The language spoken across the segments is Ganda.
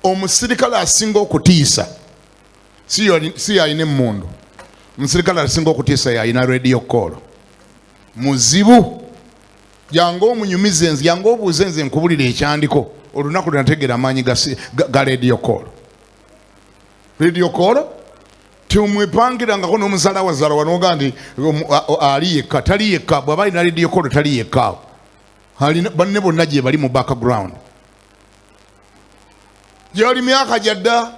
omusirikale asinga okutiisa si yalina emmundu. Omusirikale asinga okutiisa yalina radio call. Muzibu yange omunyumize nze, yange obuuze nze nkubulira ekyandiko olunaku lwenategeera amaanyi ga radio call. Radio call temwepangirangako n'omuzalawazaala wanoga nti ali yekka, tali yekka. Bw'aba alina radio call tali yekka, banne bonna gye bali mu background. Gyali myaka gyadda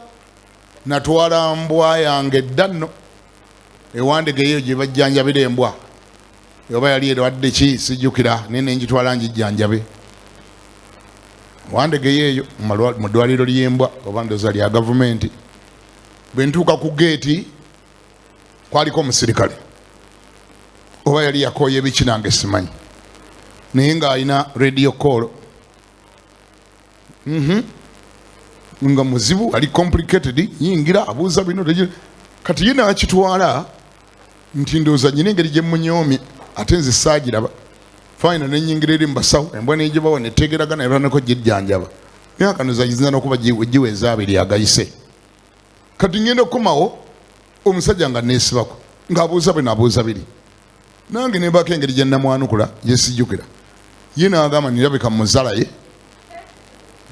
natwala mbwa yange edda nno ewandege eyo gye bajjanjabira embwa, oba yali erwadde ki sijjukira, naye ne ngitwala ngijjanjabe. Wandege eyo mu ddwaliro ly'embwa oba ndoza lya gavumenti. Bwe ntuuka ku geeti kwaliko omusirikale, oba yali yakooya ebiki nange simanyi, naye ng'alina radio call. Nga muzibu ali complicated, yingira abuuza bino kati ye nakitwala nti ndowooza nyina engeri gye munyomye ate nze saagiraba. Fayina nenyingira eri mubasawo, embwa negibawa netegeragana eranako gyejjanjaba. Myaka ndoza gizina n'okuba giweza abiri agayise. Kati ngenda okukomawo omusajja nga neesibako ng'abuuza bino abuuza biri, nange nembako engeri gye namwanukula gye sijjukira. Ye n'agamba nirabika muzala ye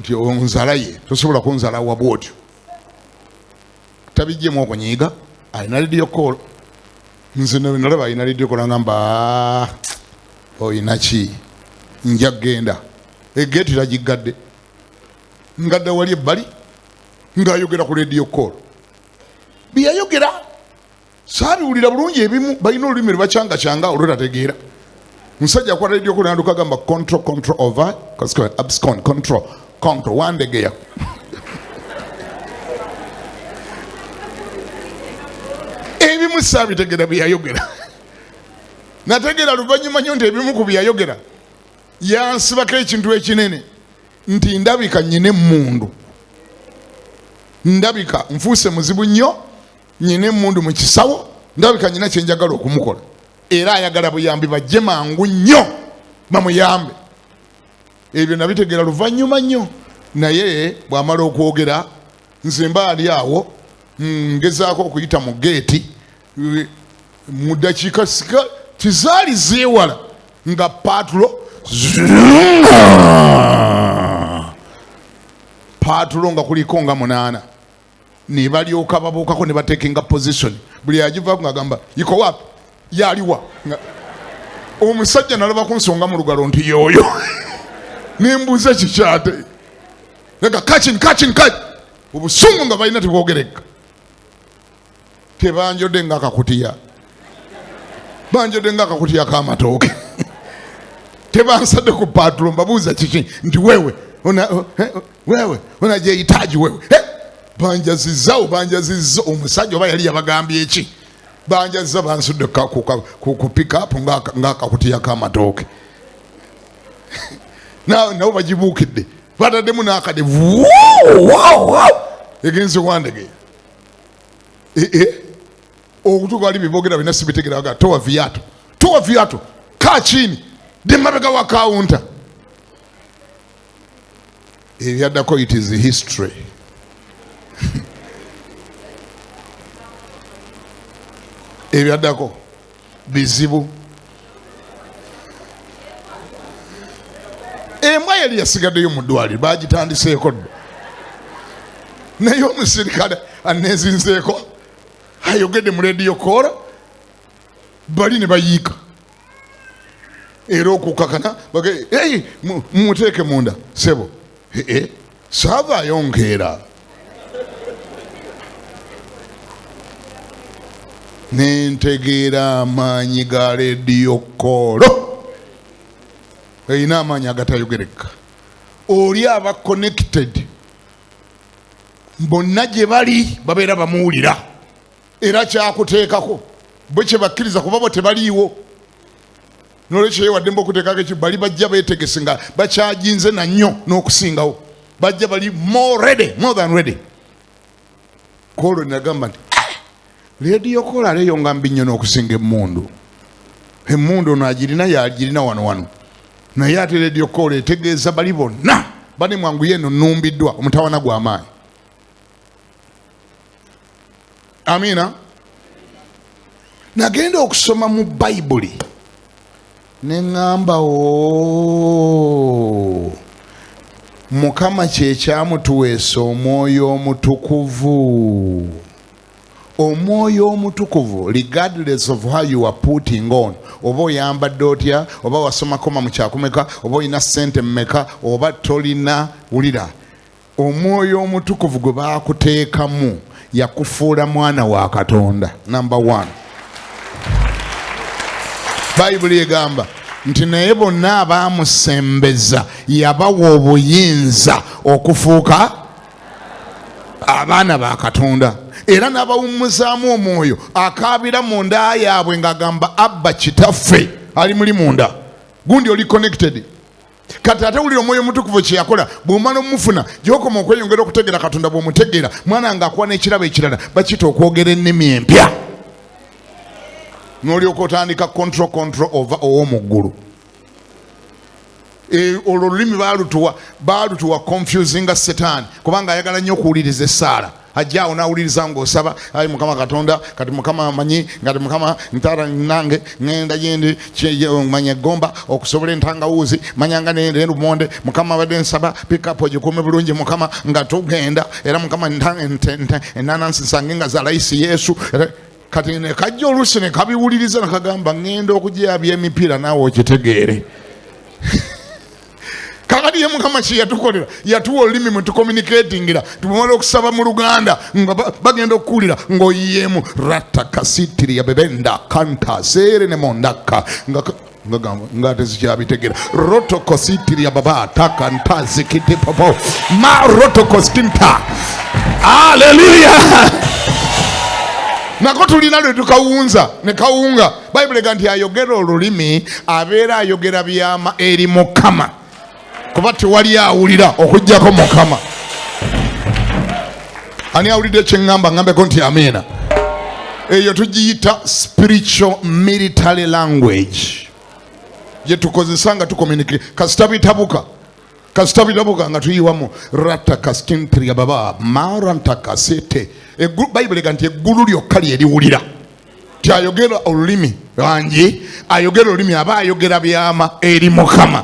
nti onzala ye tosobola kunzala wa bwotyo, tabijjemu okunyiiga. Alina radio call. Nze nalaba alina radio call ngamba oyina ki, nja genda egeeti tagigadde, ngadde wali ebbali ng'ayogera ku radio call. Byayogera saabiwulira bulungi, ebimu balina olulimi lwebacyanga olwetategeera. Musajja akwata radio call nanduka gamba control over abscon control wandegeya. Ebimu saabitegera byayogera. Nategeera luvannyuma nnyo nti ebimu ku byayogera yansibako ekintu ekinene nti ndabika nnyine emmundu, ndabika nfuuse muzibu nnyo, nnyine emmundu mu kisawo, ndabika nnyina kye njagala okumukola, era ayagala buyambi bajje mangu nnyo bamuyambe. Ebyo nabitegeera luvannyuma nnyo, naye bw'amala okwogera nze mba ali awo ngezaako okuyita mu geeti mu ddakiika tizaali zeewala nga paatulo nga kuliko nga 8 ne balyoka babuukako ne batekinga position. Buli agivaako ng'agamba yiko wapi yaliwa. Omusajja nalaba ku nsonga mu lugalo nti yooyo nembuuza kikyate nga kachin obusungu nga balina tebwogereka. Tebanjodde ng'akakutiya, banjodde ng'akakutiya k'amatooke. Tebansadde ku paatulo mbabuuza kiki nti wewe unajehitaji wewe. Banjazizza omusajja oba yali yabagambye eki, banjazizza bansudde ku pick up ng'akakutiya k'amatooke. Nabo bagibuukidde bataddemu n'akade egenze wandege. Okutuuka wali bibogera bina sibitegeraga. Toa viatu kaa chini de mabega wa kaunta. Ebyaddako it is history. Ebyaddako bizibu. Embwa yali yasigaddeyo mu ddwaliro bagitandiseeko, naye omusirikale aneezinzeeko ayogedde mu radio call, bali ne bayiika era okukakana mumuteeke munda sebo saavaayo nkeera. Nentegeera amaanyi ga radio call erina amaanyi agatayogereka. Oli aba connected, bonna gye bali babeera bamuwulira era kyakuteekako bwe kye bakkiriza kuba bo tebaliiwo. Nolwekyo yewadde okuteekako ekyo bali bajja beetegese nga bakyajinze na nnyo n'okusingawo, bajja bali more than ready. Kolo nagamba nti radio call aleyo nga mbi nnyo n'okusinga emmundu. Emmundu ono agirina yagirina wano naye ate radio call etegeeza bali bonna bali mwangu yeno nnumbiddwa omutawana gw'amaanyi. Amina. Nagenda okusoma mu Bayibuli neŋŋamba Mukama kye kyamutuweesa Omwoyo Omutukuvu. Omwoyo Omutukuvu, regardless of how you are putting on, oba oyambadde otya, oba wasoma koma mu kyakumeka, oba olina ssente mmeka, oba tolina, wulira, Omwoyo Omutukuvu gwe baakuteekamu yakufuula mwana wa Katonda. Number 1. Bayibuli egamba nti naye bonna abaamusembeza yabawa obuyinza okufuuka abaana ba Katonda, era n'abawummuzaamu omwoyo akaabira mu nda yaabwe ng'agamba Abba Kitaffe ali muli munda. Gundi oli connected. Kati ate wulira Omwoyo Omutukuvu kye yakola, bw'omala omufuna gy'okoma okweyongera okutegeera Katonda bw'omutegeera, mwana ng'akuwa n'ekirabo ekirala, bakiyita okwogera ennimi empya. N'olyoka otandika control over ow'omu ggulu. Olwo olulimi baalutuwa confusing nga Setaani, kubanga ayagala nnyo okuwuliriza essaala. Ajjaawo n'awuliriza ng'osaba, ayi Mukama Katonda, kati Mukama amanyi, ngati Mukama ntaala nange ngenda yendi manya gomba okusobola entangawuuzi, manyanga ne lumonde, Mukama abadde nsaba pikapu ogikuume bulungi Mukama nga tugenda, era Mukama ennaanansi nsange nga za layisi Yesu. Kati ne kajja oluusi ne kabiwuliriza ne kagamba ngenda okugyabya emipiira naawe okitegeere. Kakati ye Mukama kye yatukolera, yatuwa olulimi mwe tucommunicatingira, tumala okusaba mu Luganda nga bagenda okuwulira ng'oyiyeemu ratakasitiri ya bebenda kanta seere ne mondaka nga tezikyabitegera rotokositiri ya baba taka ntazikiti popo ma rotokoskinta. Haleluya. Nako tulina lwe tukawunza ne kawunga. Bayibuli egamba nti ayogera olulimi abeera ayogera byama eri Mukama, kuba tewali awulira okuggyako Mukama. Ani awulidde kye ŋŋamba? Ŋŋambeko nti amiina. Eyo tugiyita spiritual military language gye tukozesa nga tucommunicate. Kasita bitabuka nga tuyiwamu ratakaskintriya baba marantakasete. Bayibuli egamba nti eggulu lyokka lye liwulira. Ti ayogera olulimi wangi, ayogera olulimi aba ayogera byama eri Mukama.